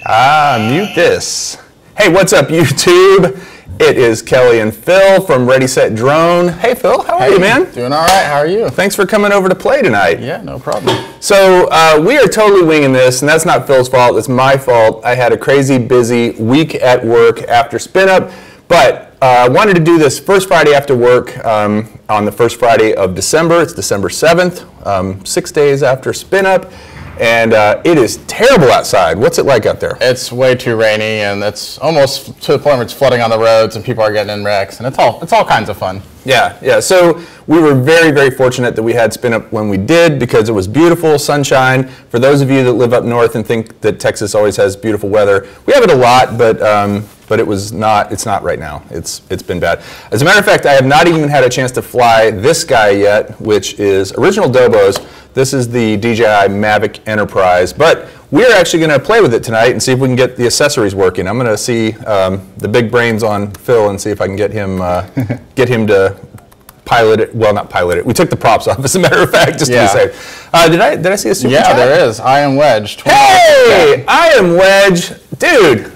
Mute this. Hey, what's up, YouTube? It is Kelly and Phil from Ready, Set, Drone. Hey, Phil, how are you, man? Doing all right. How are you? Thanks for coming over to play tonight. Yeah, no problem. So we are totally winging this, and that's not Phil's fault. It's my fault. I had a crazy busy week at work after spin up, but I wanted to do this first Friday after work on the first Friday of December. It's December 7th, 6 days after spin up. And it is terrible outside. What's it like out there? It's way too rainy, and it's almost to the point where it's flooding on the roads, and people are getting in wrecks, and it's all kinds of fun. Yeah. So we were very, very fortunate that we had spin up when we did because it was beautiful, sunshine. For those of you that live up north and think that Texas always has beautiful weather, we have it a lot, but it was not. It's not right now. It's been bad. As a matter of fact, I have not even had a chance to fly this guy yet, which is Original Dobo's. This is the DJI Mavic Enterprise, but we're actually going to play with it tonight and see if we can get the accessories working. I'm going to see the big brains on Phil and see if I can get him to pilot it. Well, not pilot it. We took the props off, as a matter of fact, just to be safe. Did I see a super chat? Yeah, there is. I am Wedge. Hey, I am Wedge, dude.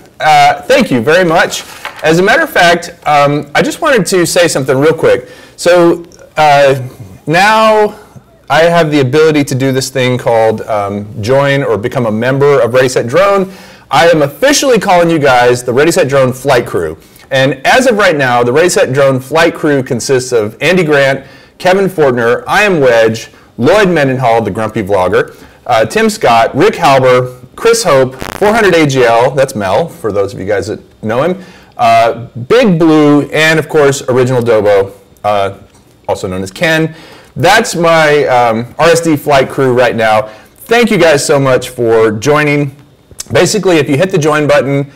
Thank you very much. As a matter of fact, I just wanted to say something real quick. So now I have the ability to do this thing called join or become a member of Ready, Set, Drone. I am officially calling you guys the Ready, Set, Drone Flight Crew. And as of right now, the Ready, Set, Drone Flight Crew consists of Andy Grant, Kevin Fortner, I am Wedge, Lloyd Mendenhall, the Grumpy Vlogger, Tim Scott, Rick Halber, Chris Hope, 400 AGL, that's Mel, for those of you guys that know him, Big Blue, and of course, Original Dobo, also known as Ken. That's my RSD flight crew right now. Thank you guys so much for joining. Basically, if you hit the join button,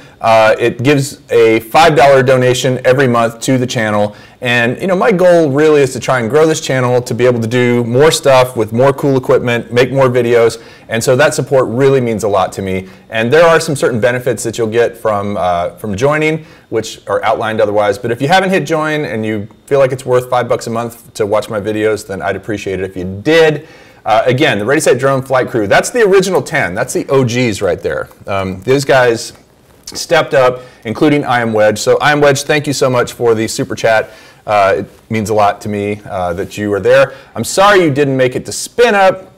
it gives a $5 donation every month to the channel. And my goal really is to try and grow this channel to be able to do more stuff with more cool equipment, make more videos. And so that support really means a lot to me. And there are some certain benefits that you'll get from joining, which are outlined otherwise. But if you haven't hit join and you feel like it's worth $5 a month to watch my videos, then I'd appreciate it if you did. Again, the Ready, Set, Drone Flight Crew, that's the original 10. That's the OGs right there. These guys stepped up, including I am Wedge. So I am Wedge, thank you so much for the super chat. It means a lot to me that you are there. I'm sorry you didn't make it to spin up,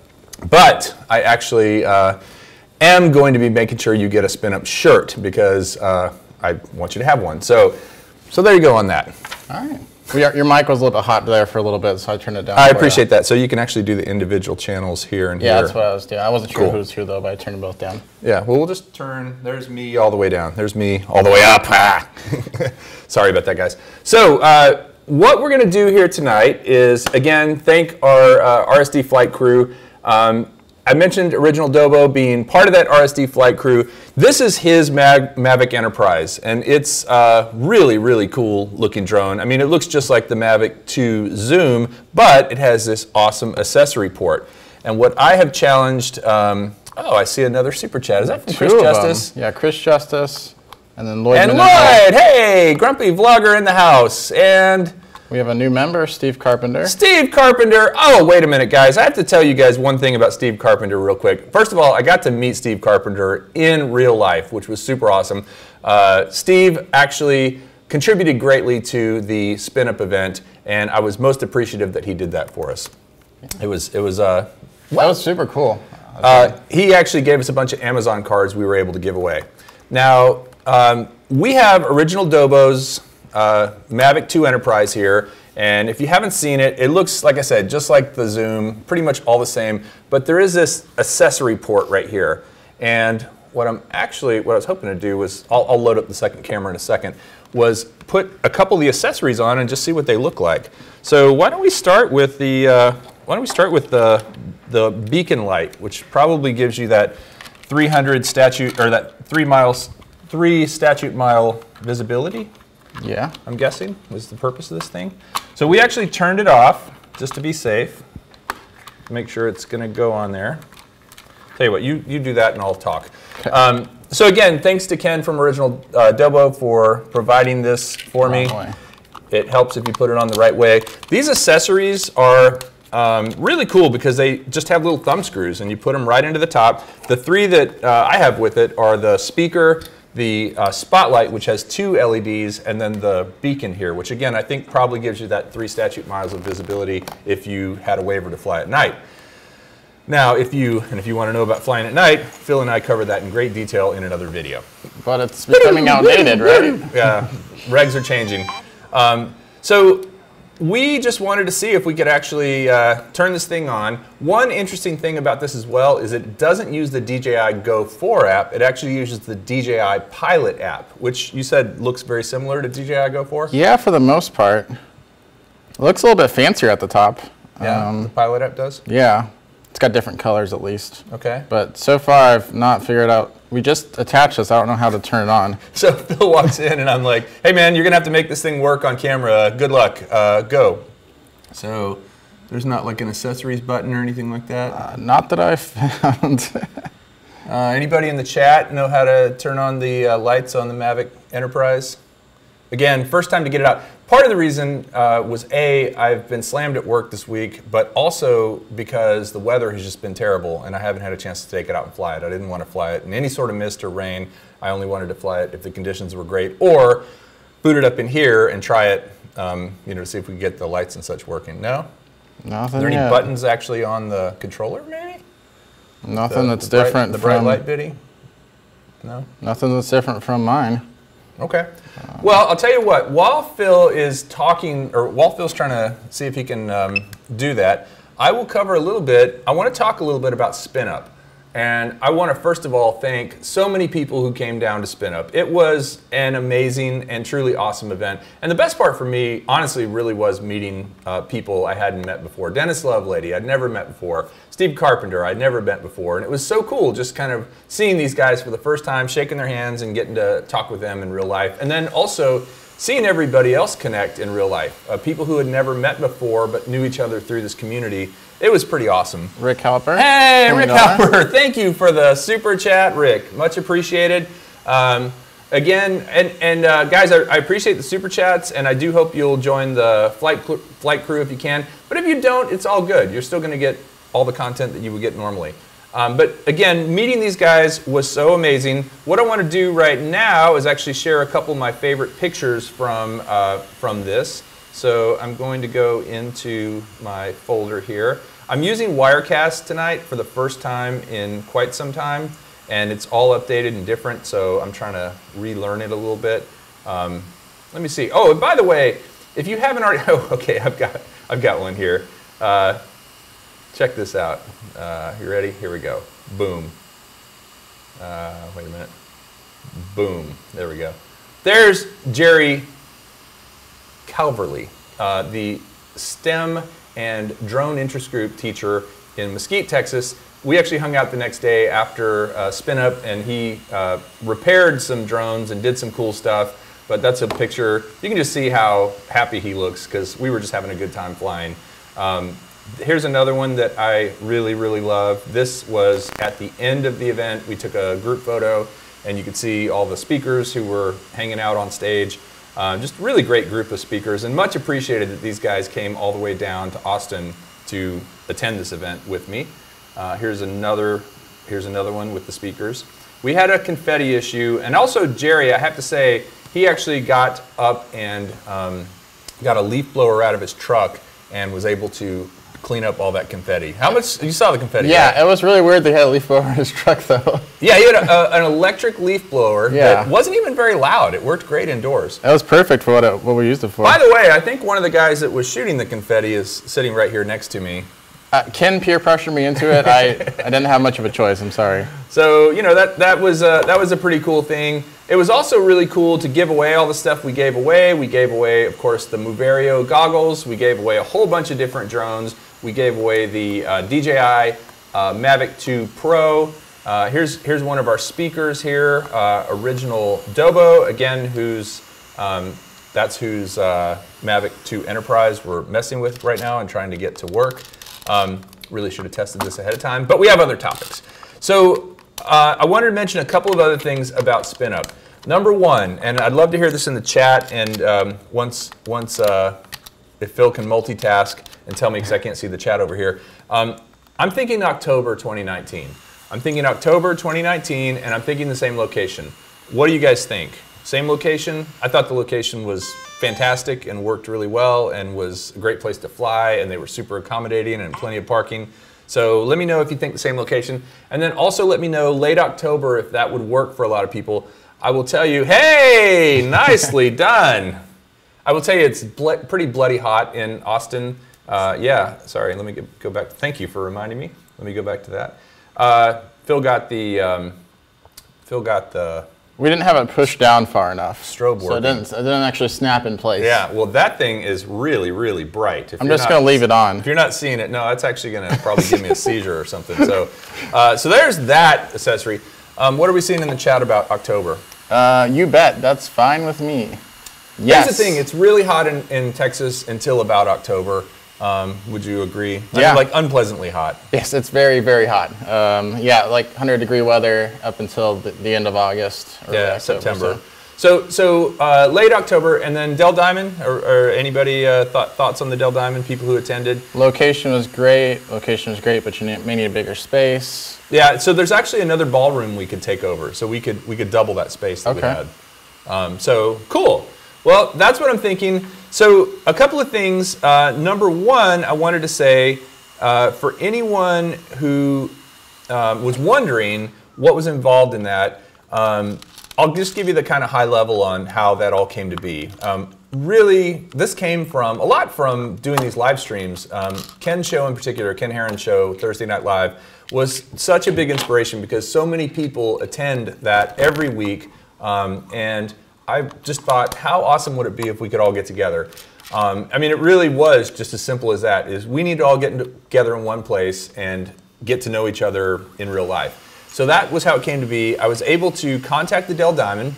but I actually am going to be making sure you get a spin up shirt because I want you to have one. So there you go on that. All right. Your mic was a little bit hot there for a little bit, so I turned it down. I appreciate that. So you can actually do the individual channels here and here. Yeah, that's what I was doing. I wasn't sure who was who, though, but I turned them both down. Yeah, well, we'll just turn. There's me all the way down. There's me all the way up. Ah. Sorry about that, guys. So what we're going to do here tonight is, again, thank our RSD flight crew. I mentioned Original Dobo being part of that RSD flight crew. This is his Mavic Enterprise, and it's a really, really cool looking drone. I mean, it looks just like the Mavic 2 Zoom, but it has this awesome accessory port. And what I have challenged, oh, I see another super chat. Is that from Chris Justice? Yeah, Chris Justice, and then Lloyd. And Lloyd, hey, Grumpy Vlogger in the house, and we have a new member, Steve Carpenter. Steve Carpenter. Oh, wait a minute, guys. I have to tell you guys one thing about Steve Carpenter real quick. First of all, I got to meet Steve Carpenter in real life, which was super awesome. Steve actually contributed greatly to the Spin Up event, and I was most appreciative that he did that for us. It was that was super cool. He actually gave us a bunch of Amazon cards we were able to give away. Now, we have Original Dobo's Mavic 2 Enterprise here, and if you haven't seen it, it looks, like I said, just like the Zoom, pretty much all the same, but there is this accessory port right here. And what I was hoping to do was, I'll load up the second camera in a second, was put a couple of the accessories on and just see what they look like. So why don't we start with the beacon light, which probably gives you that 300 statute, or that 3 statute mile visibility. Yeah. I'm guessing was the purpose of this thing. So we actually turned it off just to be safe. Make sure it's going to go on there. Tell you what, you do that and I'll talk. Okay. So again, thanks to Ken from Original Dobo for providing this for me. It helps if you put it on the right way. These accessories are Really cool because they just have little thumb screws and you put them right into the top. The three that I have with it are the speaker, the spotlight, which has 2 LEDs, and then the beacon here, which again, I think probably gives you that 3 statute miles of visibility if you had a waiver to fly at night. Now, if you want to know about flying at night, Phil and I covered that in great detail in another video. But it's becoming outdated, right? Yeah, regs are changing. So we just wanted to see if we could actually turn this thing on. One interesting thing about this as well is it doesn't use the DJI Go 4 app. It actually uses the DJI Pilot app, which you said looks very similar to DJI Go 4? Yeah, for the most part. It looks a little bit fancier at the top. Yeah, the Pilot app does? Yeah. It's got different colors at least. Okay. But so far I've not figured out, we just attached this, I don't know how to turn it on. So Phil walks in and I'm like, hey man, you're gonna have to make this thing work on camera. Good luck, go. So there's not like an accessories button or anything like that? Not that I found. Anybody in the chat know how to turn on the lights on the Mavic Enterprise? Again, first time to get it out. Part of the reason was I've been slammed at work this week, but also because the weather has just been terrible and I haven't had a chance to take it out and fly it. I didn't want to fly it in any sort of mist or rain. I only wanted to fly it if the conditions were great, or boot it up in here and try it, to see if we could get the lights and such working. No? Nothing. Are there any yet. Buttons actually on the controller, maybe? Nothing that's different the from bright light bitty? No? Nothing that's different from mine. Okay. Well, I'll tell you what. While Phil is talking, or while Phil's trying to see if he can do that, I will cover a little bit. I want to talk a little bit about Spin Up. And I want to first of all thank so many people who came down to Spin Up. It was an amazing and truly awesome event. And the best part for me, honestly, really was meeting people I hadn't met before. Dennis Lovelady, I'd never met before. Steve Carpenter, I'd never met before. And it was so cool just kind of seeing these guys for the first time, shaking their hands and getting to talk with them in real life. And then also seeing everybody else connect in real life. People who had never met before but knew each other through this community. It was pretty awesome. Rick Halper. Hey, Rick Halper. Thank you for the super chat, Rick. Much appreciated. Again, guys, I appreciate the super chats, and I do hope you'll join the flight crew if you can. But if you don't, it's all good. You're still going to get all the content that you would get normally. But again, meeting these guys was so amazing. What I want to do right now is actually share a couple of my favorite pictures from this. So I'm going to go into my folder here. I'm using Wirecast tonight for the first time in quite some time, and it's all updated and different, so I'm trying to relearn it a little bit. Let me see. Oh, and by the way, if you haven't already, oh, okay, I've got one here. Check this out. You ready? Here we go. Boom. Wait a minute. Boom. There we go. There's Jerry Calverley, the STEM and drone interest group teacher in Mesquite, Texas. We actually hung out the next day after Spin Up, and he repaired some drones and did some cool stuff. But that's a picture. You can just see how happy he looks because we were just having a good time flying. Here's another one that I really, really love. This was at the end of the event. We took a group photo, and you could see all the speakers who were hanging out on stage. Just really great group of speakers, and much appreciated that these guys came all the way down to Austin to attend this event with me. Here's another one with the speakers. We had a confetti issue, and also Jerry, I have to say, he actually got up and got a leaf blower out of his truck and was able to clean up all that confetti. How much, you saw the confetti? Yeah, right? It was really weird they had a leaf blower in his truck though. Yeah, he had an electric leaf blower that wasn't even very loud. It worked great indoors. That was perfect for what we used it for. By the way, I think one of the guys that was shooting the confetti is sitting right here next to me. Ken peer pressured me into it. I didn't have much of a choice, I'm sorry. So, you know, that was a pretty cool thing. It was also really cool to give away all the stuff we gave away. We gave away, of course, the Moverio goggles. We gave away a whole bunch of different drones. We gave away the DJI Mavic 2 Pro. Here's one of our speakers here, original Dobo, again, that's whose Mavic 2 Enterprise we're messing with right now and trying to get to work. Really should have tested this ahead of time, but we have other topics. So I wanted to mention a couple of other things about Spin Up. Number one, and I'd love to hear this in the chat, and once if Phil can multitask, and tell me because I can't see the chat over here. I'm thinking October 2019. I'm thinking October 2019, and I'm thinking the same location. What do you guys think? Same location? I thought the location was fantastic and worked really well and was a great place to fly, and they were super accommodating and plenty of parking. So let me know if you think the same location. And then also let me know late October if that would work for a lot of people. I will tell you, hey, nicely done. I will tell you it's pretty bloody hot in Austin. Yeah, sorry, let me go back. Thank you for reminding me. Let me go back to that. Phil got the, We didn't have it pushed down far enough. Strobe working. So it didn't actually snap in place. Yeah, well that thing is really, really bright. I'm just going to leave it on. If you're not seeing it, no, it's actually going to probably give me a seizure or something. So, so there's that accessory. What are we seeing in the chat about October? You bet. That's fine with me. Yes. Here's the thing. It's really hot in Texas until about October. Would you agree? Yeah. Like unpleasantly hot. Yes, it's very, very hot. Yeah, like 100-degree weather up until the end of August. Or Yeah, October, September. So late October, and then Del Diamond, or anybody thoughts on the Del Diamond, people who attended? Location was great, but you may need a bigger space. Yeah, so there's actually another ballroom we could take over, so we could double that space that we had. So cool. Well, that's what I'm thinking. So a couple of things. Number one, I wanted to say, for anyone who was wondering what was involved in that, I'll just give you the kind of high level on how that all came to be. Really, this came from, a lot from doing these live streams. Ken's show in particular, Ken Herron's show, Thursday Night Live, was such a big inspiration because so many people attend that every week. And I just thought, how awesome would it be if we could all get together? I mean, it really was just as simple as that, is we need to all get together in one place and get to know each other in real life. So that was how it came to be. I was able to contact the Del Diamond.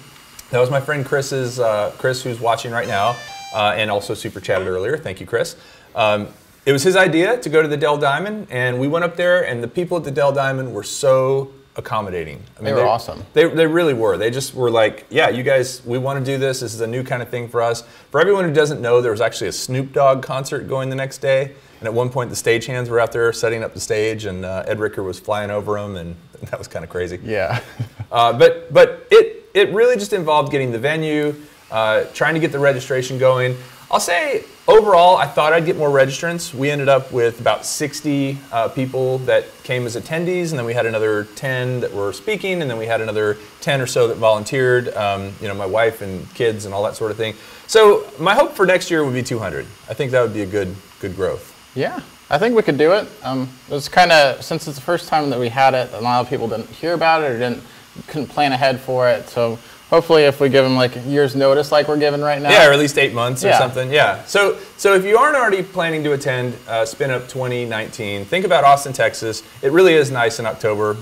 That was my friend Chris, who's watching right now, and also super chatted earlier. Thank you, Chris. It was his idea to go to the Del Diamond, and we went up there, and the people at the Del Diamond were so accommodating. I mean, they were awesome. They really were. They just were like, yeah, you guys, we want to do this. This is a new kind of thing for us. For everyone who doesn't know, there was actually a Snoop Dogg concert going the next day. And at one point, the stagehands were out there setting up the stage, and Ed Ricker was flying over them, and that was kind of crazy. Yeah. But it really just involved getting the venue, trying to get the registration going. I'll say, overall, I thought I'd get more registrants. We ended up with about 60 people that came as attendees, and then we had another 10 that were speaking, and then we had another 10 or so that volunteered, you know, my wife and kids and all that sort of thing. So my hope for next year would be 200. I think that would be a good growth. Yeah, I think we could do it. It was kind of, since it's the first time that we had it, a lot of people didn't hear about it or couldn't plan ahead for it. So hopefully if we give them like a year's notice like we're giving right now. Yeah, or at least 8 months or something. Yeah. So if you aren't already planning to attend Spin Up 2019, think about Austin, Texas. It really is nice in October.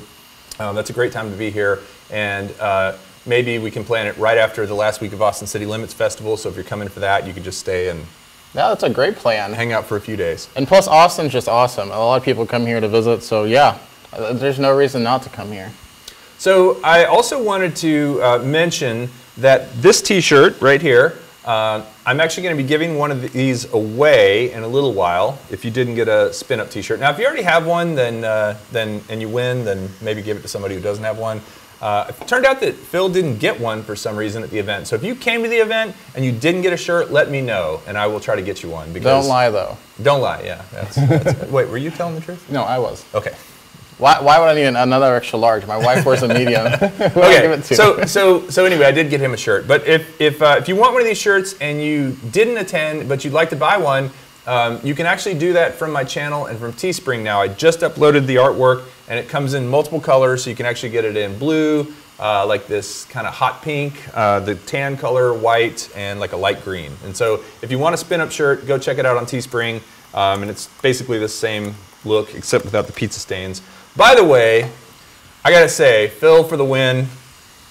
That's a great time to be here. And maybe we can plan it right after the last week of Austin City Limits Festival. So if you're coming for that, you could just stay and yeah, that's a great plan. Hang out for a few days. And plus, Austin's just awesome. A lot of people come here to visit, so yeah, there's no reason not to come here. So I also wanted to mention that this T-shirt right here, I'm actually going to be giving one of these away in a little while. If you didn't get a Spin Up T-shirt, now if you already have one, then and you win, then maybe give it to somebody who doesn't have one. It turned out that Phil didn't get one for some reason at the event. So if you came to the event and you didn't get a shirt, let me know, and I will try to get you one. Because don't lie, though. Don't lie, yeah. That's, wait, were you telling the truth? No, I was. Okay. Why would I need another extra large? My wife wears a medium. Okay, so anyway, I did get him a shirt. But if you want one of these shirts and you didn't attend, but you'd like to buy one, you can actually do that from my channel and from Teespring now. I just uploaded the artwork, and it comes in multiple colors, so you can actually get it in blue, like this kind of hot pink, the tan color, white, and like a light green. And so if you want a Spin Up shirt, go check it out on Teespring, and it's basically the same look except without the pizza stains. By the way, I gotta say, Phil for the win.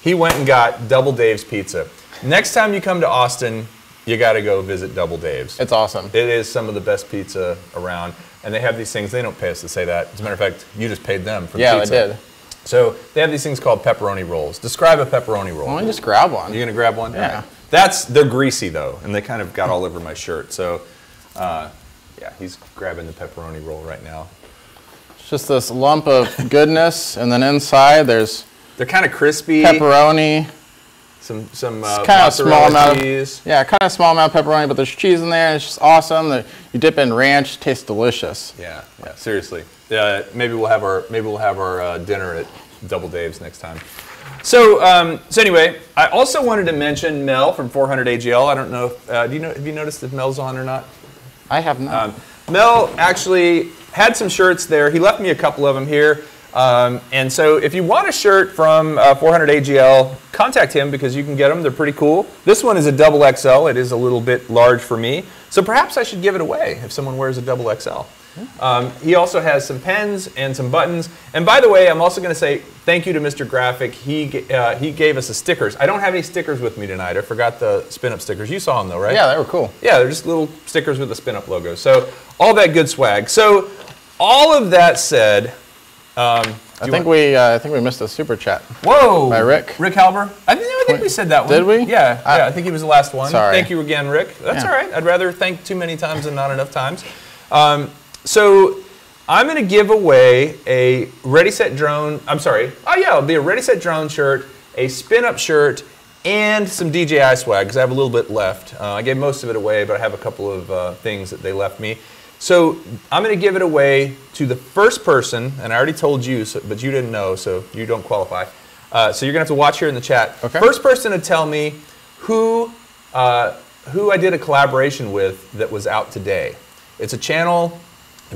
He went and got Double Dave's Pizza. Next time you come to Austin, you gotta go visit Double Dave's. It's awesome. It is some of the best pizza around. And they have these things, they don't pay us to say that. As a matter of fact, you just paid them for the pizza. Yeah, I did. So they have these things called pepperoni rolls. Describe a pepperoni roll. Why don't you just grab one? You're gonna grab one? Yeah. Right. They're greasy though, and they kind of got all over my shirt. So Yeah, he's grabbing the pepperoni roll right now. It's just this lump of goodness, and then inside there's they're kind of crispy. Pepperoni. Some kind of small amount cheese. Yeah, kind of small amount of pepperoni, but there's cheese in there. It's just awesome. You dip in ranch, tastes delicious. Yeah, seriously. Maybe we'll have our dinner at Double Dave's next time. So anyway, I also wanted to mention Mel from 400 AGL. I don't know if have you noticed if Mel's on or not? I have not. Mel actually had some shirts there. He left me a couple of them here. And so if you want a shirt from 400 AGL, contact him because you can get them. They're pretty cool. This one is a double XL. It is a little bit large for me. So perhaps I should give it away if someone wears a double XL. He also has some pens and some buttons. And by the way, I'm also going to say thank you to Mr. Graphic. He gave us the stickers. I don't have any stickers with me tonight. I forgot the spin-up stickers. You saw them though, right? Yeah, they were cool. Yeah, they're just little stickers with the spin-up logo. So all that good swag. So all of that said, I think we missed a super chat. Whoa! By Rick. Rick Halber. I think we said that one. Did we? Yeah, I think he was the last one. Sorry. Thank you again, Rick. That's all right. I'd rather thank too many times than not enough times. So I'm going to give away a Ready Set Drone. I'm sorry. Oh yeah, it'll be a Ready Set Drone shirt, a spin-up shirt, and some DJI swag because I have a little bit left. I gave most of it away, but I have a couple of things that they left me. So I'm going to give it away to the first person, and I already told you, but you didn't know, so you don't qualify. So you're going to have to watch here in the chat. Okay. First person to tell me who I did a collaboration with that was out today. It's a channel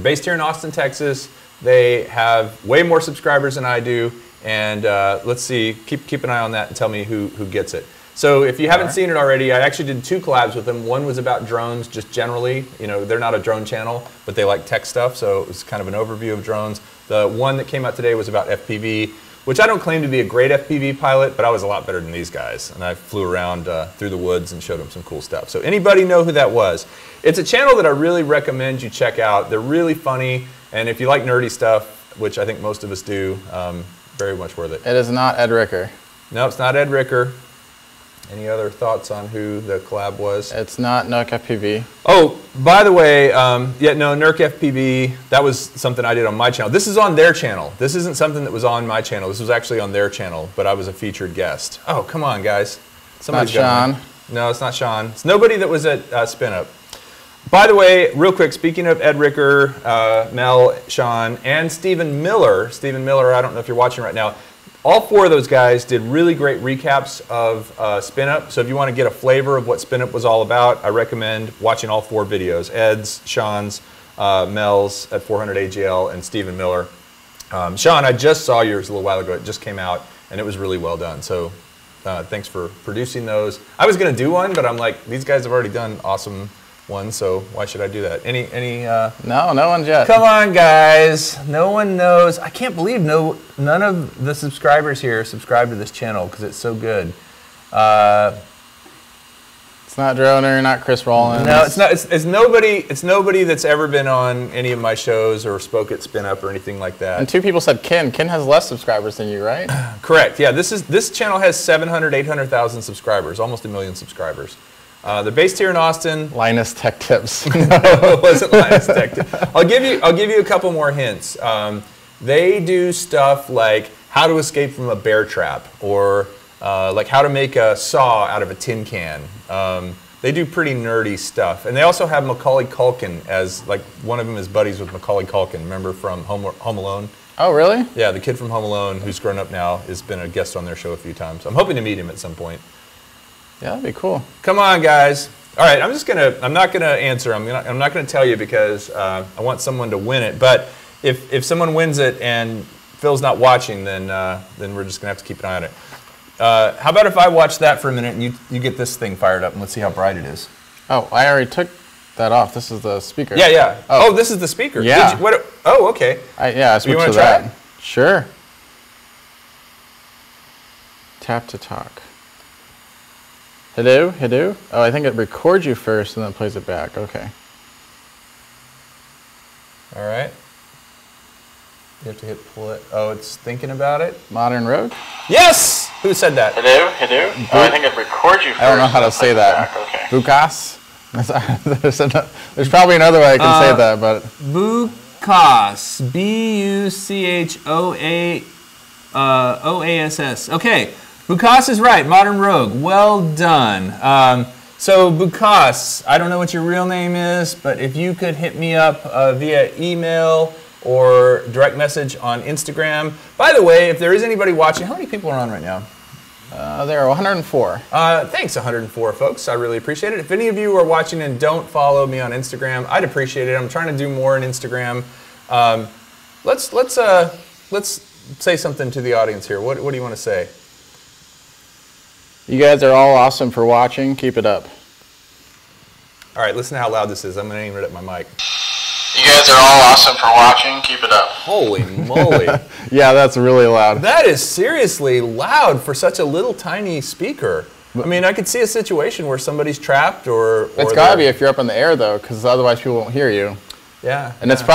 based here in Austin, Texas. They have way more subscribers than I do, and let's see, keep an eye on that and tell me who gets it. So if you haven't seen it already, I actually did 2 collabs with them. One was about drones, just generally. You know, they're not a drone channel, but they like tech stuff, so it was kind of an overview of drones. The one that came out today was about FPV, which I don't claim to be a great FPV pilot, but I was a lot better than these guys. And I flew around through the woods and showed them some cool stuff. So anybody know who that was? It's a channel that I really recommend you check out. They're really funny, and if you like nerdy stuff, which I think most of us do, very much worth it. It is not Ed Ricker. No, it's not Ed Ricker. Any other thoughts on who the collab was? It's not Nook FPV. Oh, by the way, Nurk FPV, that was something I did on my channel. This is on their channel. This isn't something that was on my channel. This was actually on their channel, but I was a featured guest. Oh, come on, guys. Not Sean. No, it's not Sean. It's nobody that was at Spin Up. By the way, real quick, speaking of Ed Ricker, Mel, Sean, and Stephen Miller, I don't know if you're watching right now, all 4 of those guys did really great recaps of Spin Up. So if you want to get a flavor of what Spin Up was all about, I recommend watching all 4 videos. Ed's, Sean's, Mel's at 400 AGL, and Stephen Miller. Sean, I just saw yours a little while ago. It just came out, and it was really well done. So thanks for producing those. I was going to do one, but I'm like, these guys have already done awesome ones, so why should I do that? No one's yet. Come on, guys. No one knows. I can't believe none of the subscribers here subscribe to this channel because it's so good. It's not Droner, not Chris Rollins. No, it's not. It's nobody. It's nobody that's ever been on any of my shows or spoke at Spin Up or anything like that. And 2 people said Ken. Ken has less subscribers than you, right? Correct. Yeah. This channel has 700, 800,000 subscribers, almost 1 million subscribers. They're based here in Austin. Linus Tech Tips. No, it wasn't Linus Tech Tips. I'll give you a couple more hints. They do stuff like how to escape from a bear trap, or like how to make a saw out of a tin can. They do pretty nerdy stuff, and they also have Macaulay Culkin as, like, one of them is buddies with Macaulay Culkin. Remember from Home Alone? Oh, really? Yeah, the kid from Home Alone who's grown up now has been a guest on their show a few times. I'm hoping to meet him at some point. Yeah, that'd be cool. Come on, guys. All right, I'm not gonna answer. I'm not gonna tell you because I want someone to win it. But if someone wins it and Phil's not watching, then we're just gonna have to keep an eye on it. How about if I watch that for a minute and you get this thing fired up and let's see how bright it is. Oh, I already took that off. This is the speaker. Yeah. Oh, this is the speaker. Yeah. Oh, okay. I switched to that. Sure. Tap to talk. Hello? Oh, I think it records you first and then plays it back. Okay. All right. You have to hit play. Oh, it's thinking about it. Modern Rogue? Yes! Who said that? Hello? Oh, I think it records you first. I don't know how to say that. Okay. Bukas? There's probably another way I can say that, but Bucas, Buchoass. Okay, Bucas is right. Modern Rogue. Well done. So Bucas, I don't know what your real name is, but if you could hit me up via email or direct message on Instagram. By the way, if there is anybody watching, how many people are on right now? there are 104. Thanks, 104 folks. I really appreciate it. If any of you are watching and don't follow me on Instagram, I'd appreciate it. I'm trying to do more on Instagram. Let's say something to the audience here. What do you want to say? You guys are all awesome for watching. Keep it up. All right, listen to how loud this is. I'm going to aim it at my mic. You guys are all awesome for watching. Keep it up. Holy moly. Yeah, that's really loud. That is seriously loud for such a little tiny speaker. I mean, I could see a situation where somebody's trapped or it's got to be if you're up in the air, though, because otherwise people won't hear you. Yeah. And it's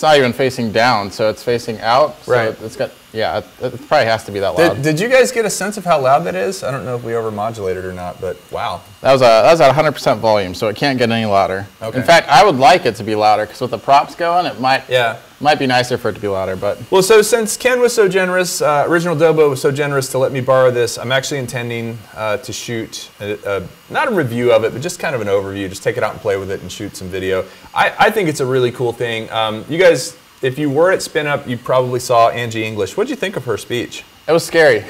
not even facing down, so it's facing out. So right. It's got, yeah, it probably has to be that loud. Did you guys get a sense of how loud that is? I don't know if we overmodulated or not, but wow. That was at 100% volume, so it can't get any louder. Okay. In fact, I would like it to be louder, because with the props going, it might be nicer for it to be louder. But well, so since Ken was so generous, Original Dobo was so generous to let me borrow this, I'm actually intending to shoot, not a review of it, but just kind of an overview, just take it out and play with it and shoot some video. I think it's a really cool thing. You guys, if you were at Spin Up, you probably saw Angie English. What did you think of her speech? It was scary.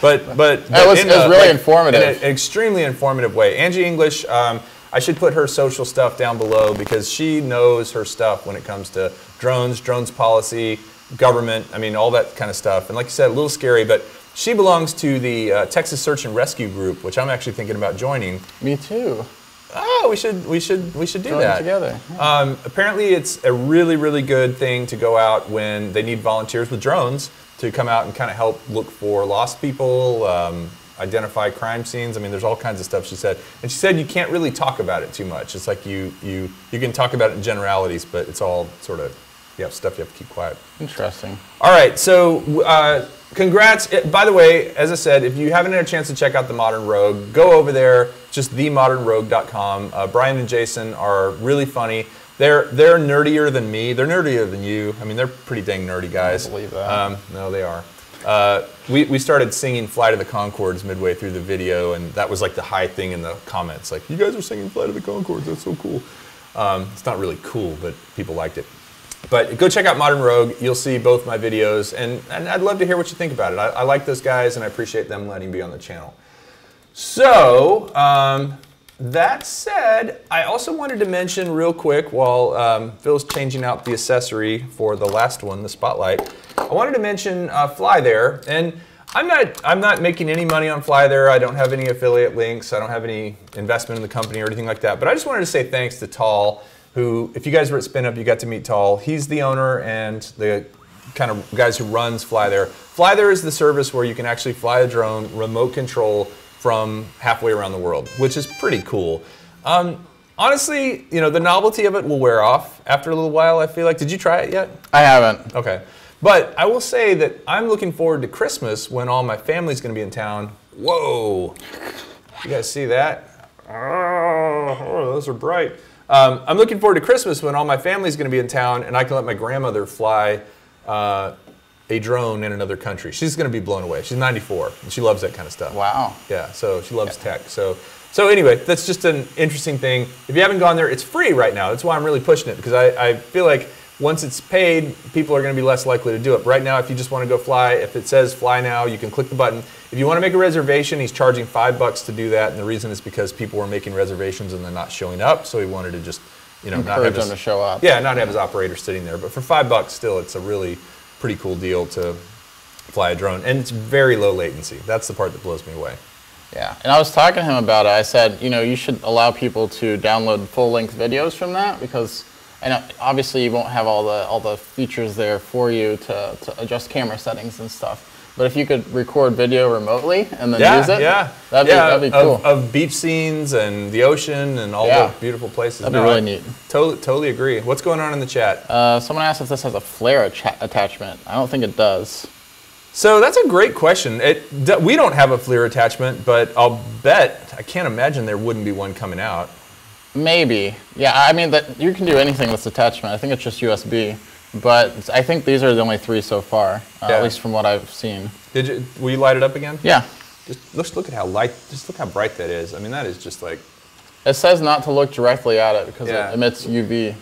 But it was really informative. In an extremely informative way. Angie English, I should put her social stuff down below because she knows her stuff when it comes to drones policy, government, I mean, all that kind of stuff. And like you said, a little scary, but she belongs to the Texas Search and Rescue Group, which I'm actually thinking about joining. Me too. Oh, we should do Join that together. Yeah. Apparently, it's a really, really good thing to go out when they need volunteers with drones to come out and kind of help look for lost people, identify crime scenes. I mean, there's all kinds of stuff she said. And she said you can't really talk about it too much. It's like you can talk about it in generalities, but it's all sort of stuff you have to keep quiet. Interesting. All right, so congrats. By the way, as I said, if you haven't had a chance to check out The Modern Rogue, go over there, just themodernrogue.com. Brian and Jason are really funny. They're nerdier than me. They're nerdier than you. I mean, they're pretty dang nerdy guys. I don't believe that. No, they are. We started singing Flight of the Conchords midway through the video, and that was like the high thing in the comments. Like, you guys are singing Flight of the Conchords. That's so cool. It's not really cool, but people liked it. But go check out Modern Rogue. You'll see both my videos, and I'd love to hear what you think about it. I like those guys, and I appreciate them letting me be on the channel. So, that said, I also wanted to mention real quick while Phil's changing out the accessory for the last one, the Spotlight, I wanted to mention Fly There. And I'm not making any money on Fly There. I don't have any affiliate links. I don't have any investment in the company or anything like that. But I just wanted to say thanks to Tall, who, if you guys were at Spin Up, you got to meet Tall. He's the owner and the kind of guys who runs Fly There. Fly There is the service where you can actually fly a drone, remote control, from halfway around the world, which is pretty cool. Honestly, the novelty of it will wear off after a little while, I feel like. Did you try it yet? I haven't. Okay. But I will say that I'm looking forward to Christmas when all my family's going to be in town. Whoa. You guys see that? Oh, those are bright. I'm looking forward to Christmas when all my family's going to be in town and I can let my grandmother fly a drone in another country. She's going to be blown away. She's 94, and she loves that kind of stuff. Wow. Yeah, so she loves tech. So anyway, that's just an interesting thing. If you haven't gone there, it's free right now. That's why I'm really pushing it, because I feel like once it's paid, people are going to be less likely to do it. Right now, if you just want to go fly, if it says fly now, you can click the button. If you want to make a reservation, he's charging $5 to do that, and the reason is because people were making reservations and they're not showing up, so he wanted to just, not have them to show up. Yeah, not have his operator sitting there. But for $5 still, it's a really pretty cool deal to fly a drone, and it's very low latency. That's the part that blows me away. Yeah, and I was talking to him about it. I said, you should allow people to download full-length videos from that, because, and obviously you won't have all the features there for you to adjust camera settings and stuff. But if you could record video remotely and then use it, that'd be cool. Of beach scenes and the ocean and all the beautiful places. That'd be really neat. Totally agree. What's going on in the chat? Someone asked if this has a flare attachment. I don't think it does. So that's a great question. We don't have a FLIR attachment, but I'll bet, I can't imagine there wouldn't be one coming out. Maybe. Yeah, I mean, that you can do anything with this attachment. I think it's just USB. But I think these are the only 3 so far, at least from what I've seen. Will you light it up again? Yeah. Just look at how light, just look how bright that is. I mean, that is just like... It says not to look directly at it because it emits UV.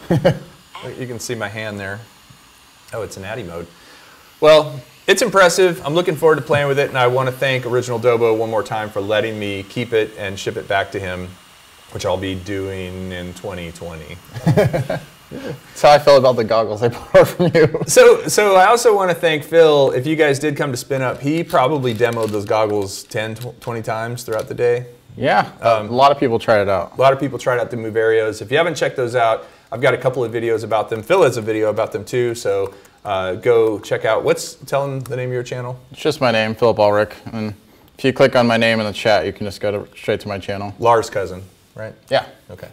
You can see my hand there. Oh, it's in Addy mode. Well, it's impressive. I'm looking forward to playing with it, and I want to thank Original Dobo one more time for letting me keep it and ship it back to him, which I'll be doing in 2020. That's how I feel about the goggles I bought from you. So I also want to thank Phil. If you guys did come to Spin Up, he probably demoed those goggles 10, 20 times throughout the day. Yeah, a lot of people tried it out. A lot of people tried out the Movarios. If you haven't checked those out, I've got a couple of videos about them. Phil has a video about them too, so go check out. Tell him the name of your channel? It's just my name, Philip Ulrich. And if you click on my name in the chat, you can just go straight to my channel. Lars' cousin, right? Yeah. Okay.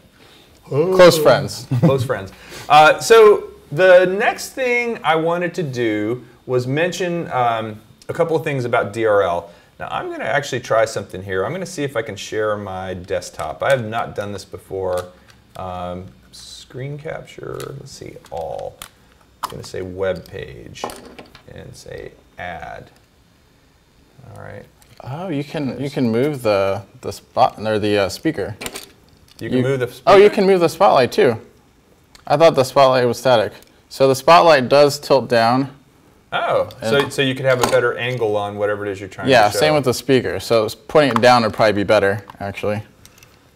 Close friends. Close friends. So the next thing I wanted to do was mention a couple of things about DRL. Now I'm going to actually try something here. I'm going to see if I can share my desktop. I have not done this before. Screen capture, let's see, all. I'm going to say web page and say add. All right. Oh, you can move the spot or the speaker. You can move the speaker? Oh, you can move the spotlight too. I thought the spotlight was static. So the spotlight does tilt down. Oh, so you could have a better angle on whatever it is you're trying to show. Yeah, same with the speaker. So pointing it down would probably be better, actually.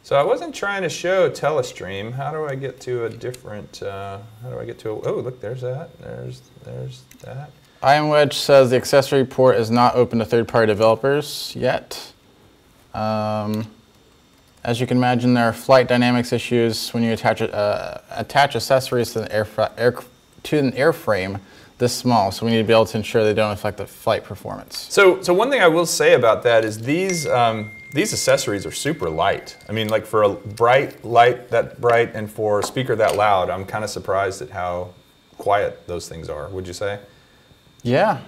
So I wasn't trying to show telestream. How do I get to a different, oh, look, there's that. There's that. IMWedge says the accessory port is not open to third-party developers yet. As you can imagine, there are flight dynamics issues when you attach accessories to an airframe this small. So we need to be able to ensure they don't affect the flight performance. So one thing I will say about that is these accessories are super light. I mean, like for a light that bright and for a speaker that loud, I'm kind of surprised at how quiet those things are. Would you say? Yeah.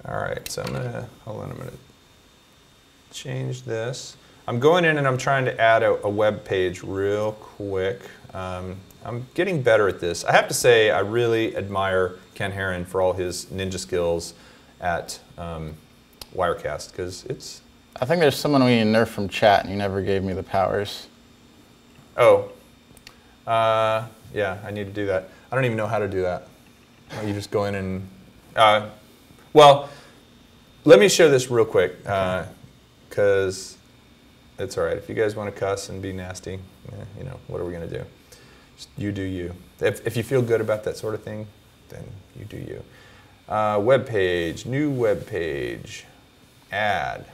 All right. So I'm gonna change this. I'm going in and I'm trying to add a web page real quick. I'm getting better at this. I have to say I really admire Ken Herron for all his ninja skills at Wirecast because it's... I think there's someone we nerfed from chat and you never gave me the powers. Oh. Yeah, I need to do that. I don't even know how to do that. You just go in and... well, let me show this real quick because... It's all right. If you guys want to cuss and be nasty, you know, what are we going to do? Just you do you. If you feel good about that sort of thing, then you do you. Web page, new web page, add.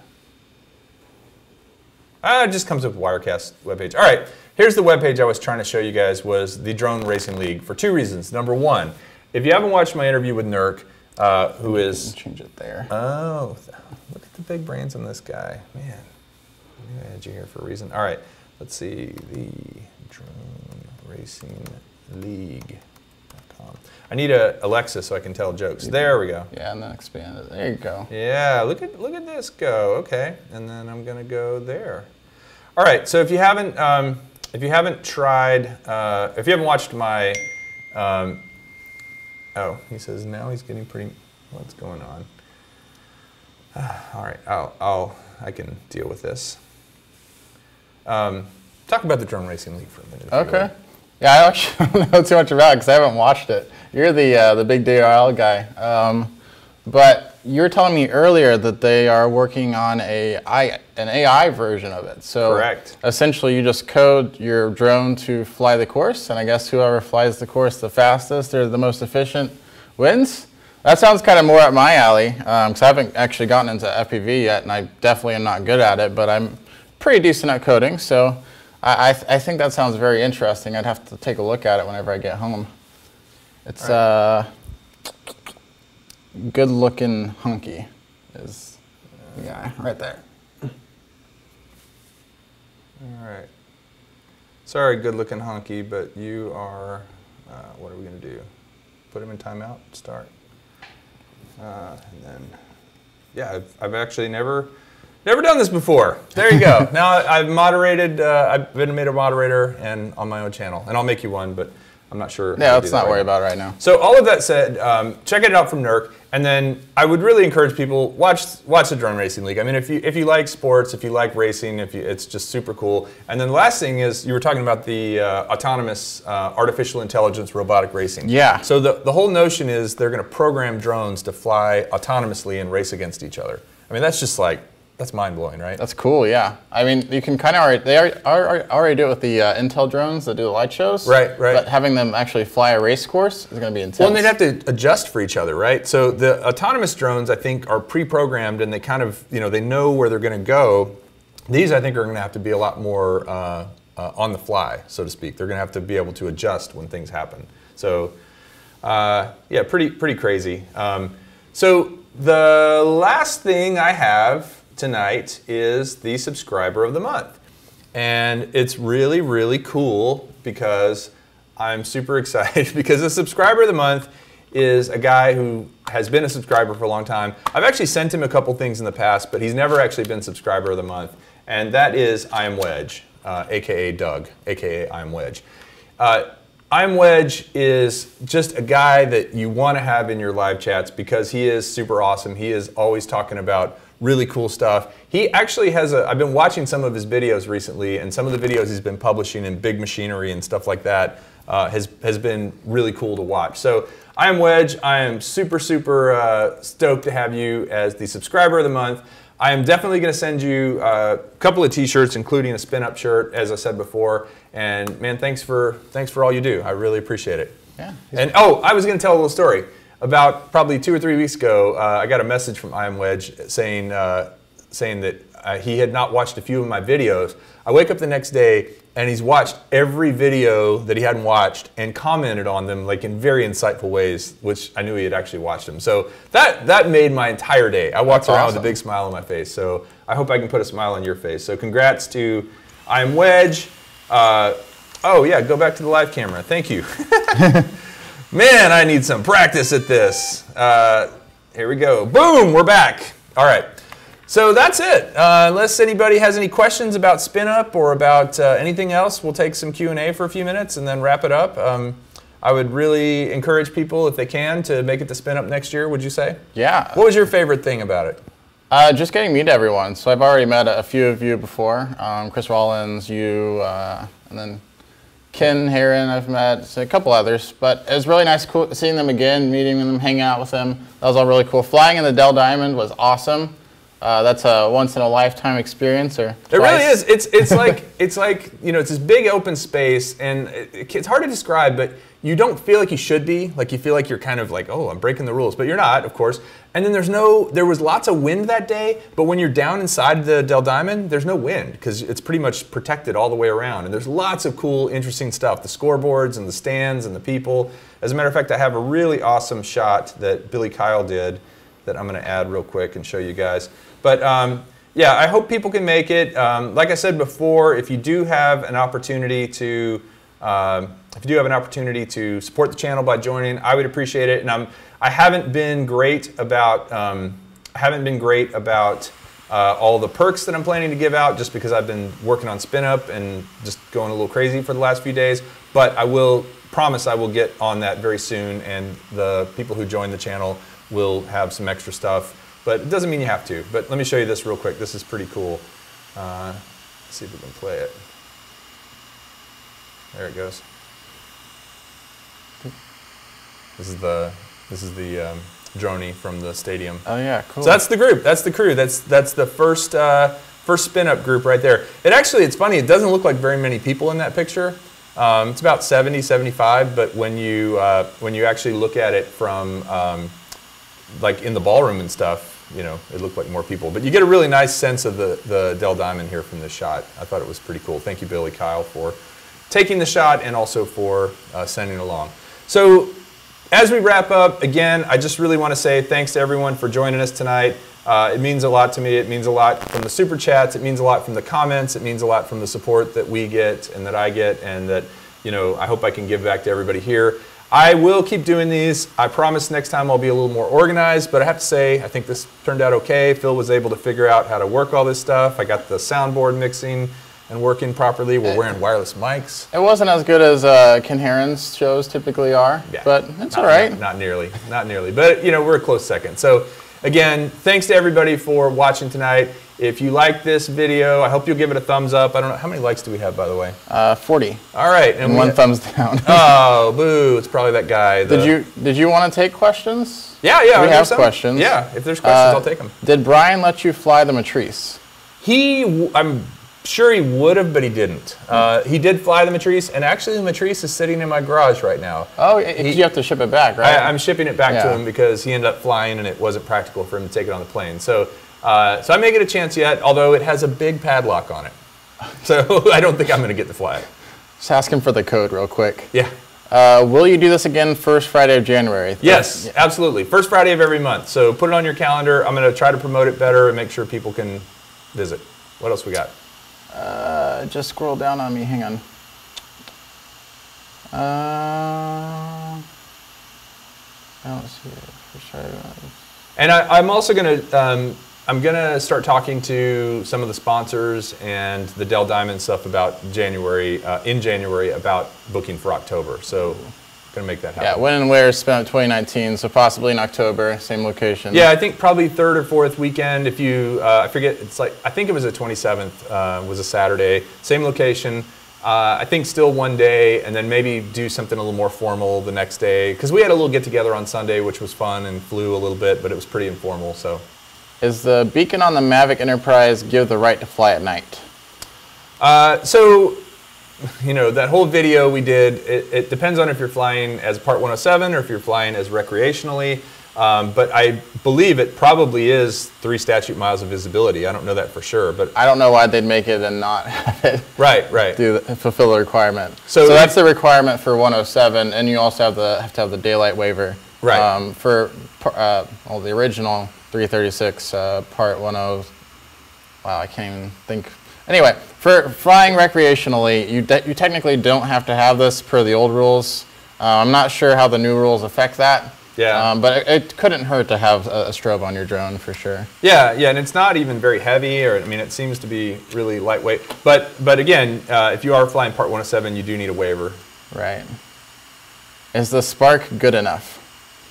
It just comes up with Wirecast web page. All right, here's the web page I was trying to show you guys was the Drone Racing League for 2 reasons. Number 1, if you haven't watched my interview with Nurk, who is... Change it there. Oh, look at the big brains on this guy. Man. I had you here for a reason. All right, let's see, the Drone Racing League.com. I need a Alexa so I can tell jokes. There we go. Yeah, and then expand it. There you go. Yeah, look at this go. Okay, and then I'm gonna go there. All right, so if you haven't tried, if you haven't watched my, oh, he says now he's getting pretty. What's going on? All right, I can deal with this. Talk about the Drone Racing League for a minute. Okay. Yeah, I actually don't know too much about it because I haven't watched it. You're the big DRL guy. But you were telling me earlier that they are working on an AI version of it. So correct. Essentially, you just code your drone to fly the course, and I guess whoever flies the course the fastest or the most efficient wins. That sounds kind of more up my alley because I haven't actually gotten into FPV yet, and I definitely am not good at it, but I'm pretty decent at coding, so I think that sounds very interesting. I'd have to take a look at it whenever I get home. It's good-looking hunky is the guy right there. All right. Sorry, good-looking hunky, but you are, what are we going to do? Put him in timeout, start. And then, yeah, I've actually never Never done this before. There you go. Now I've moderated, I've been made a moderator and on my own channel. And I'll make you one, but I'm not sure. Yeah, let's not worry about it right now. So all of that said, check it out from Nurk. And then I would really encourage people, watch the Drone Racing League. I mean, if you like sports, if you like racing, it's just super cool. And then the last thing is, you were talking about the autonomous artificial intelligence robotic racing. Yeah. So the whole notion is they're going to program drones to fly autonomously and race against each other. I mean, that's just like, that's mind-blowing, right? That's cool, yeah. I mean, you can kind of already do it with the Intel drones that do the light shows. Right. But having them actually fly a race course is going to be intense. Well, and they'd have to adjust for each other, right? So the autonomous drones, I think, are pre-programmed and they kind of, they know where they're going to go. These, I think, are going to have to be a lot more on the fly, so to speak. They're going to have to be able to adjust when things happen. So, yeah, pretty crazy. So the last thing I have tonight is the subscriber of the month. And it's really, really cool because I'm super excited because the subscriber of the month is a guy who has been a subscriber for a long time. I've actually sent him a couple things in the past, but he's never actually been subscriber of the month. And that is I Am Wedge, aka Doug, aka I Am Wedge. I Am Wedge is just a guy that you want to have in your live chats because he is super awesome. He is always talking about really cool stuff. He actually has I've been watching some of his videos recently, and some of the videos he's been publishing in Big Machinery and stuff like that has been really cool to watch. So I Am Wedge, I am super stoked to have you as the subscriber of the month. I am definitely going to send you a couple of t-shirts, including a spin-up shirt, as I said before. And man, thanks for all you do. I really appreciate it. Yeah. And oh, I was going to tell a little story. About probably 2 or 3 weeks ago, I got a message from I Am Wedge saying that he had not watched a few of my videos. I wake up the next day and he's watched every video that he hadn't watched and commented on them like in very insightful ways, which I knew he had actually watched them. So that made my entire day. I walked around with a big smile on my face. So I hope I can put a smile on your face. So congrats to I Am Wedge. Oh yeah, go back to the live camera. Thank you. Man, I need some practice at this. Here we go. Boom, we're back. All right. So that's it. Unless anybody has any questions about spin-up or about anything else, we'll take some Q&A for a few minutes and then wrap it up. I would really encourage people, if they can, to make it to spin-up next year, would you say? Yeah. What was your favorite thing about it? Just getting to meet everyone. So I've already met a few of you before. Chris Rollins, you, and then Ken Heron I've met, so a couple others, but it was really nice seeing them again, meeting them, hanging out with them. That was all really cool. Flying in the Dell Diamond was awesome. That's a once-in-a-lifetime experience, or twice. It really is. It's like it's this big open space, and it's hard to describe, but you don't feel like you should be. Like you feel like you're kind of like, oh, I'm breaking the rules, but you're not, of course. And then there was lots of wind that day, but when you're down inside the Dell Diamond, there's no wind because it's pretty much protected all the way around. And there's lots of cool, interesting stuff. The scoreboards and the stands and the people. As a matter of fact, I have a really awesome shot that Billy Kyle did that I'm going to add real quick and show you guys. But yeah, I hope people can make it. Like I said before, if you do have an opportunity to support the channel by joining, I would appreciate it. And I haven't been great about all the perks that I'm planning to give out, just because I've been working on spin up and just going a little crazy for the last few days. But I will promise I will get on that very soon, and the people who join the channel will have some extra stuff. But it doesn't mean you have to. But let me show you this real quick. This is pretty cool. Let's see if we can play it. There it goes. This is the droney from the stadium. Oh yeah, cool. So that's the group. That's the crew. That's the first spin up group right there. It's funny. It doesn't look like very many people in that picture. It's about 70, 75. But when you actually look at it from like in the ballroom and stuff, it looked like more people. But you get a really nice sense of the Dell Diamond here from this shot. I thought it was pretty cool. Thank you, Billy Kyle, for taking the shot and also for sending it along. So as we wrap up, again, I just really want to say thanks to everyone for joining us tonight. It means a lot to me. It means a lot from the super chats. It means a lot from the comments. It means a lot from the support that we get and that I get, and that I hope I can give back to everybody here. I will keep doing these. I promise next time I'll be a little more organized, but I have to say, I think this turned out okay. Phil was able to figure out how to work all this stuff. I got the soundboard mixing and working properly. We're wearing wireless mics. It wasn't as good as Ken Heron's shows typically are, yeah, but it's all right. Not nearly, but you know, we're a close second. So again, thanks to everybody for watching tonight. If you like this video, I hope you'll give it a thumbs up. I don't know, how many likes do we have, by the way? 40. All right. And one thumbs down. Oh, boo. It's probably that guy. Did you want to take questions? Yeah. We have questions. Yeah, if there's questions, I'll take them. Did Brian let you fly the Matrice? I'm sure he would have, but he didn't. He did fly the Matrice, and actually the Matrice is sitting in my garage right now. Oh, you have to ship it back, right? I'm shipping it back to him because he ended up flying, and it wasn't practical for him to take it on the plane. So I may get a chance yet, although it has a big padlock on it. So I don't think I'm going to get to fly it. Just ask him for the code real quick. Yeah. Will you do this again first Friday of January? Yes, absolutely. First Friday of every month. So put it on your calendar. I'm going to try to promote it better and make sure people can visit. What else we got? Just scroll down on me. Hang on. I don't see it. First Friday. And I'm also going to I'm going to start talking to some of the sponsors and the Dell Diamond stuff about January, in January, about booking for October. So I'm going to make that happen. Yeah, when and where spent 2019, so possibly in October, same location. Yeah, I think probably third or fourth weekend. If you, I forget, it's like, I think it was the 27th, was a Saturday, same location. I think still one day, and then maybe do something a little more formal the next day. Because we had a little get together on Sunday, which was fun, and flew a little bit, but it was pretty informal. So, is the beacon on the Mavic Enterprise give the right to fly at night? So, you know, that whole video we did, it depends on if you're flying as Part 107 or if you're flying as recreationally. But I believe it probably is 3 statute miles of visibility. I don't know that for sure, but I don't know why they'd make it and not have it. Right. Fulfill the requirement. So that's the requirement for 107, and you also have to have the daylight waiver. Right. For the original 336 Part 10. Wow, I can't even think. Anyway, for flying recreationally, you technically don't have to have this per the old rules. I'm not sure how the new rules affect that. Yeah. But it couldn't hurt to have a strobe on your drone for sure. Yeah, and it's not even very heavy, or I mean, it seems to be really lightweight. But again, if you are flying Part 107, you do need a waiver. Right. Is the Spark good enough?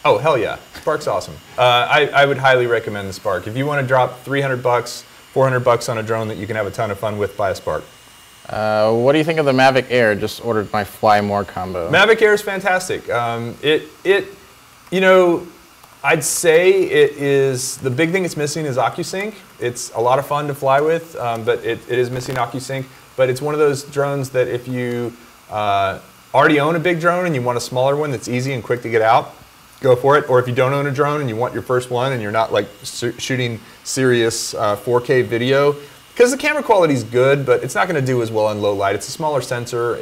Oh, hell yeah. Spark's awesome. I would highly recommend the Spark. If you want to drop $300, $400 on a drone that you can have a ton of fun with, buy a Spark. What do you think of the Mavic Air? Just ordered my Fly More combo. Mavic Air is fantastic. You know, I'd say it is, the big thing it's missing is OcuSync. It's a lot of fun to fly with, but it is missing OcuSync. But it's one of those drones that if you already own a big drone and you want a smaller one that's easy and quick to get out, go for it. Or if you don't own a drone and you want your first one and you're not like shooting serious 4K video, because the camera quality is good, but it's not going to do as well in low light. It's a smaller sensor.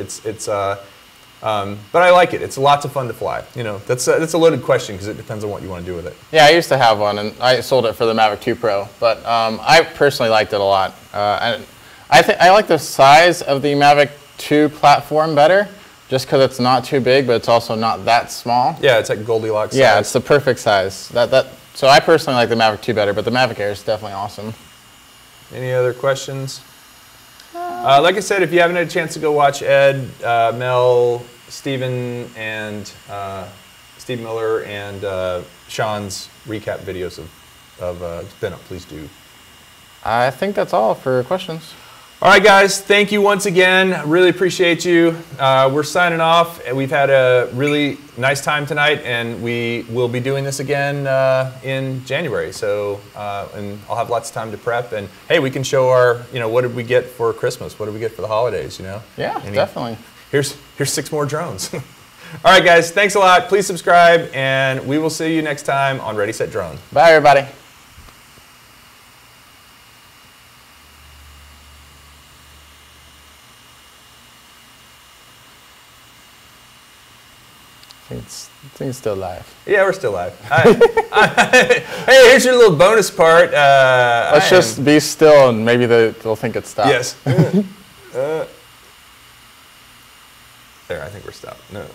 But I like it. It's lots of fun to fly. You know, that's a loaded question because it depends on what you want to do with it. Yeah, I used to have one, and I sold it for the Mavic 2 Pro. But I personally liked it a lot. And I like the size of the Mavic 2 platform better, just because it's not too big, but it's also not that small. Yeah, it's like Goldilocks size. Yeah, it's the perfect size. So I personally like the Mavic 2 better, but the Mavic Air is definitely awesome. Any other questions? Like I said, if you haven't had a chance to go watch Ed, Mel, Steven, and Steve Miller and Sean's recap videos of Spin Up, please do. I think that's all for questions. All right, guys, thank you once again. Really appreciate you. We're signing off. We've had a really nice time tonight, and we will be doing this again in January. So, and I'll have lots of time to prep. And hey, we can show our, what did we get for Christmas? What did we get for the holidays? Yeah, definitely. Here's 6 more drones. All right, guys, thanks a lot. Please subscribe, and we will see you next time on Ready, Set, Drone. Bye, everybody. It's still live. Yeah, we're still live. Hey, here's your little bonus part. Let's just be still, and maybe they'll think it's stopped. Yes. There, I think we're stopped. No.